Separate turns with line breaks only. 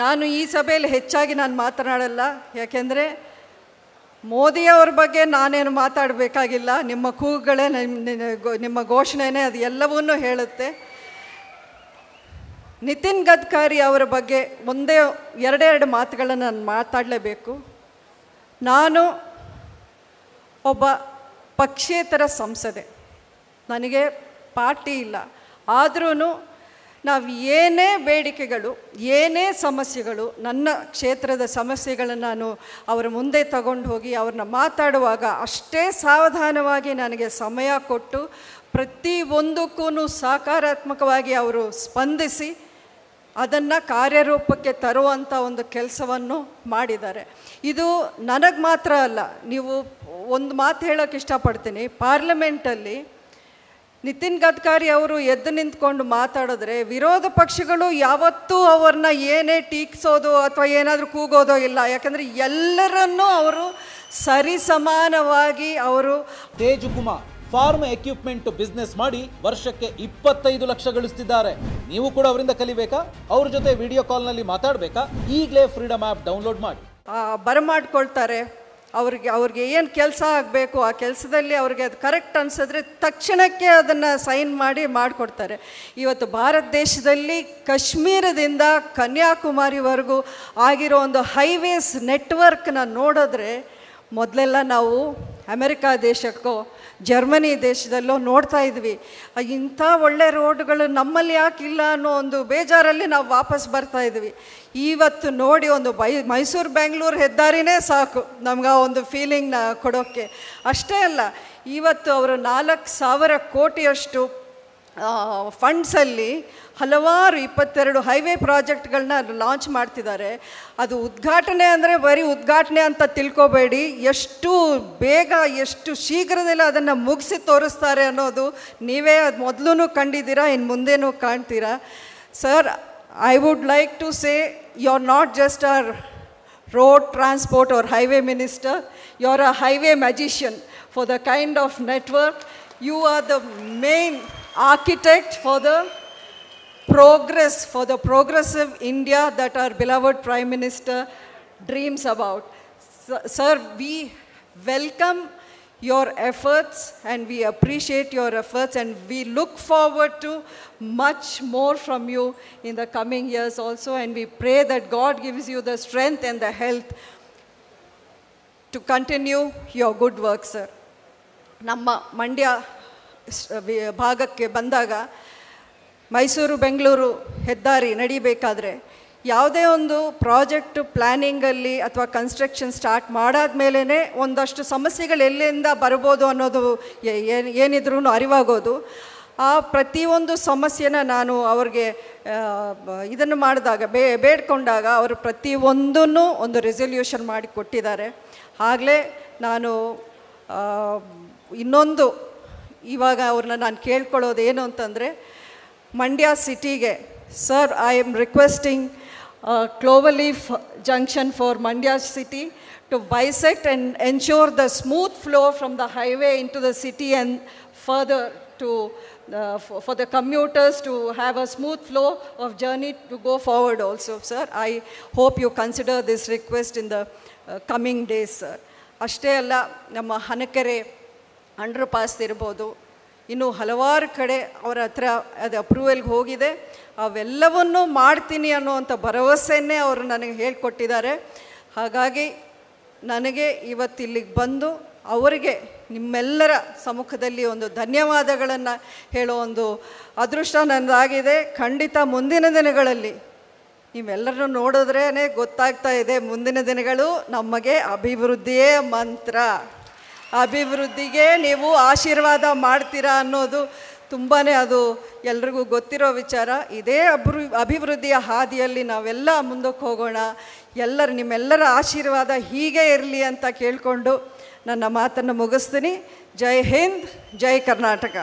ನಾನು ಈ ಸಭೆಯಲ್ಲಿ ಹೆಚ್ಚಾಗಿ ನಾನು ಮಾತನಾಡಲ್ಲ, ಯಾಕೆಂದರೆ ಮೋದಿಯವ್ರ ಬಗ್ಗೆ ನಾನೇನು ಮಾತಾಡಬೇಕಾಗಿಲ್ಲ. ನಿಮ್ಮ ಕೂಗುಗಳೇ, ನಿಮ್ಮ ಘೋಷಣೆನೇ ಅದು ಎಲ್ಲವನ್ನೂ ಹೇಳುತ್ತೆ. ನಿತಿನ್ ಗಡ್ಕರಿ ಅವರ ಬಗ್ಗೆ ಎರಡೆರಡು ಮಾತುಗಳನ್ನು ನಾನು ಮಾತಾಡಲೇಬೇಕು. ನಾನು ಒಬ್ಬ ಪಕ್ಷೇತರ ಸಂಸದೆ, ನನಗೆ ಪಾರ್ಟಿ ಇಲ್ಲ. ಆದ್ರೂ ನಾವು ಏನೇ ಬೇಡಿಕೆಗಳು, ಏನೇ ಸಮಸ್ಯೆಗಳು, ನನ್ನ ಕ್ಷೇತ್ರದ ಸಮಸ್ಯೆಗಳನ್ನು ನಾನು ಅವರ ಮುಂದೆ ತಗೊಂಡು ಹೋಗಿ ಅವ್ರನ್ನ ಮಾತಾಡುವಾಗ ಅಷ್ಟೇ ಸಾವಧಾನವಾಗಿ ನನಗೆ ಸಮಯ ಕೊಟ್ಟು ಪ್ರತಿಯೊಂದಕ್ಕೂ ಸಕಾರಾತ್ಮಕವಾಗಿ ಅವರು ಸ್ಪಂದಿಸಿ ಅದನ್ನು ಕಾರ್ಯರೂಪಕ್ಕೆ ತರುವಂಥ ಒಂದು ಕೆಲಸವನ್ನು ಮಾಡಿದ್ದಾರೆ. ಇದು ನನಗೆ ಮಾತ್ರ ಅಲ್ಲ, ನೀವು ಒಂದು ಮಾತು ಹೇಳೋಕ್ಕೆ ಇಷ್ಟಪಡ್ತೀನಿ. ಪಾರ್ಲಿಮೆಂಟಲ್ಲಿ ನಿತಿನ್ ಗಡ್ಕರಿ ಅವರು ಎದ್ದು ನಿಂತ್ಕೊಂಡು ಮಾತಾಡಿದ್ರೆ ವಿರೋಧ ಪಕ್ಷಗಳು ಯಾವತ್ತೂ ಅವ್ರನ್ನ ಏನೇ ಟೀಕಿಸೋದು ಅಥವಾ ಏನಾದರೂ ಕೂಗೋದೋ ಇಲ್ಲ. ಯಾಕಂದರೆ ಎಲ್ಲರನ್ನೂ ಅವರು ಸರಿಸಮಾನವಾಗಿ ಅವರು
ತೇಜುಕುಮಾರ್ ಫಾರ್ಮ್ ಎಕ್ವಿಪ್ಮೆಂಟ್ ಬಿಸ್ನೆಸ್ ಮಾಡಿ ವರ್ಷಕ್ಕೆ 25 ಲಕ್ಷ ಗಳಿಸ್ತಿದ್ದಾರೆ. ನೀವು ಕೂಡ ಅವರಿಂದ ಕಲಿಬೇಕಾ? ಅವ್ರ ಜೊತೆ ವಿಡಿಯೋ ಕಾಲ್ನಲ್ಲಿ ಮಾತಾಡಬೇಕಾ? ಈಗಲೇ ಫ್ರೀಡಮ್ ಆ್ಯಪ್ ಡೌನ್ಲೋಡ್ ಮಾಡಿ.
ಬರಮಾಡ್ಕೊಳ್ತಾರೆ. ಅವ್ರಿಗೆ ಏನು ಕೆಲಸ ಆಗಬೇಕು ಆ ಕೆಲಸದಲ್ಲಿ ಅವ್ರಿಗೆ ಅದು ಕರೆಕ್ಟ್ ಅನಿಸಿದ್ರೆ ತಕ್ಷಣಕ್ಕೆ ಅದನ್ನು ಸೈನ್ ಮಾಡಿ ಮಾಡಿಕೊಡ್ತಾರೆ. ಇವತ್ತು ಭಾರತ ದೇಶದಲ್ಲಿ ಕಾಶ್ಮೀರದಿಂದ ಕನ್ಯಾಕುಮಾರಿವರೆಗೂ ಆಗಿರೋ ಒಂದು ಹೈವೇಸ್ ನೆಟ್ವರ್ಕ್ನ ನೋಡಿದ್ರೆ ಮೊದಲೆಲ್ಲ ನಾವು ಅಮೆರಿಕಾ ದೇಶಕ್ಕೋ ಜರ್ಮನಿ ದೇಶದಲ್ಲೋ ನೋಡ್ತಾ ಇದ್ವಿ. ಇಂಥ ಒಳ್ಳೆ ರೋಡ್ಗಳು ನಮ್ಮಲ್ಲಿ ಯಾಕಿಲ್ಲ ಅನ್ನೋ ಒಂದು ಬೇಜಾರಲ್ಲಿ ನಾವು ವಾಪಸ್ ಬರ್ತಾ ಇದ್ವಿ. ಇವತ್ತು ನೋಡಿ ಒಂದು ಮೈಸೂರು ಬೆಂಗಳೂರು ಹೆದ್ದಾರಿನೇ ಸಾಕು ನಮ್ಗೆ ಆ ಒಂದು ಫೀಲಿಂಗ್ನ ಕೊಡೋಕ್ಕೆ. ಅಷ್ಟೇ ಅಲ್ಲ, ಇವತ್ತು ಅವರು 4,000 ಕೋಟಿಯಷ್ಟು ಫಂಡ್ಸಲ್ಲಿ ಹಲವಾರು 22 ಹೈವೇ ಪ್ರಾಜೆಕ್ಟ್ಗಳನ್ನ ಲಾಂಚ್ ಮಾಡ್ತಿದ್ದಾರೆ. ಅದು ಉದ್ಘಾಟನೆ ಅಂದರೆ ಬರೀ ಉದ್ಘಾಟನೆ ಅಂತ ತಿಳ್ಕೊಬೇಡಿ, ಎಷ್ಟು ಬೇಗ ಎಷ್ಟು ಶೀಘ್ರದಲ್ಲಿ ಅದನ್ನು ಮುಗಿಸಿ ತೋರಿಸ್ತಾರೆ ಅನ್ನೋದು ನೀವೇ ಅದು ಮೊದಲು ಕಂಡಿದ್ದೀರಾ, ಇನ್ನು ಮುಂದೇನೂ ಕಾಣ್ತೀರಾ. Sir, I would like to say you're not just a road transport or highway minister, you're a highway magician for the kind of network. You are the main architect for the progress, for the progressive India that our beloved Prime Minister dreams about. Sir, we welcome your efforts and we appreciate your efforts and we look forward to much more from you in the coming years also, and we pray that God gives you the strength and the health to continue your good work, sir. ನಮ್ಮ ಮಂಡ್ಯ ಭಾಗಕ್ಕೆ ಬಂದಾಗ ಮೈಸೂರು ಬೆಂಗಳೂರು ಹೆದ್ದಾರಿ ನಡಿಬೇಕಾದ್ರೆ ಯಾವುದೇ ಒಂದು project ಪ್ಲ್ಯಾನಿಂಗಲ್ಲಿ ಅಥವಾ construction start ಮಾಡಾದ್ಮೇಲೆ ಒಂದಷ್ಟು ಸಮಸ್ಯೆಗಳು ಎಲ್ಲಿಂದ ಬರ್ಬೋದು ಅನ್ನೋದು ಏನಿದ್ರೂ ಅರಿವಾಗೋದು. ಆ ಪ್ರತಿಯೊಂದು ಸಮಸ್ಯೆನ ನಾನು ಅವ್ರಿಗೆ ಇದನ್ನು ಮಾಡಿದಾಗ ಬೇಡ್ಕೊಂಡಾಗ ಅವರು ಪ್ರತಿಯೊಂದನ್ನು ಒಂದು ರೆಸಲ್ಯೂಷನ್ ಮಾಡಿ ಕೊಟ್ಟಿದ್ದಾರೆ. ಆಗಲೇ ನಾನು ಇನ್ನೊಂದು ಇವಾಗ ಅವ್ರನ್ನ ನಾನು ಕೇಳ್ಕೊಳ್ಳೋದು ಏನು ಅಂತಂದರೆ, ಮಂಡ್ಯ ಸಿಟಿಗೆ sir, I am requesting Cloverleaf junction for Mandya city to bisect and ensure the smooth flow from the highway into the city and further to for the commuters to have a smooth flow of journey to go forward also, sir. I hope you consider this request in the coming days, sir. ಅಷ್ಟೇ ಅಲ್ಲ, ನಮ್ಮ Hanakere under pass ಇರ್ಬೋದು, ಇನ್ನು ಹಲವಾರು ಕಡೆ ಅವರ ಹತ್ರ ಅದು ಅಪ್ರೂವಲ್ಗೆ ಹೋಗಿದೆ. ಅವೆಲ್ಲವನ್ನೂ ಮಾಡ್ತೀನಿ ಅನ್ನುವಂಥ ಭರವಸೆಯನ್ನೇ ಅವರು ನನಗೆ ಹೇಳಿಕೊಟ್ಟಿದ್ದಾರೆ. ಹಾಗಾಗಿ ನನಗೆ ಇವತ್ತಿಲ್ಲಿಗೆ ಬಂದು ಅವರಿಗೆ ನಿಮ್ಮೆಲ್ಲರ ಸಮ್ಮುಖದಲ್ಲಿ ಒಂದು ಧನ್ಯವಾದಗಳನ್ನು ಹೇಳೋ ಒಂದು ಅದೃಷ್ಟ ನನ್ನದಾಗಿದೆ. ಖಂಡಿತ ಮುಂದಿನ ದಿನಗಳಲ್ಲಿ ನೀವೆಲ್ಲರನ್ನು ನೋಡಿದ್ರೇ ಗೊತ್ತಾಗ್ತಾ ಇದೆ, ಮುಂದಿನ ದಿನಗಳು ನಮಗೆ ಅಭಿವೃದ್ಧಿಯೇ ಮಂತ್ರ. ಅಭಿವೃದ್ಧಿಗೆ ನೀವು ಆಶೀರ್ವಾದ ಮಾಡ್ತೀರಾ ಅನ್ನೋದು ತುಂಬಾ ಅದು ಎಲ್ರಿಗೂ ಗೊತ್ತಿರೋ ವಿಚಾರ. ಇದೇ ಅಭಿವೃದ್ಧಿಯ ಹಾದಿಯಲ್ಲಿ ನಾವೆಲ್ಲ ಮುಂದಕ್ಕೆ ಹೋಗೋಣ. ನಿಮ್ಮೆಲ್ಲರ ಆಶೀರ್ವಾದ ಹೀಗೆ ಇರಲಿ ಅಂತ ಕೇಳಿಕೊಂಡು ನನ್ನ ಮಾತನ್ನು ಮುಗಿಸ್ತೀನಿ. ಜೈ ಹಿಂದ್, ಜೈ ಕರ್ನಾಟಕ.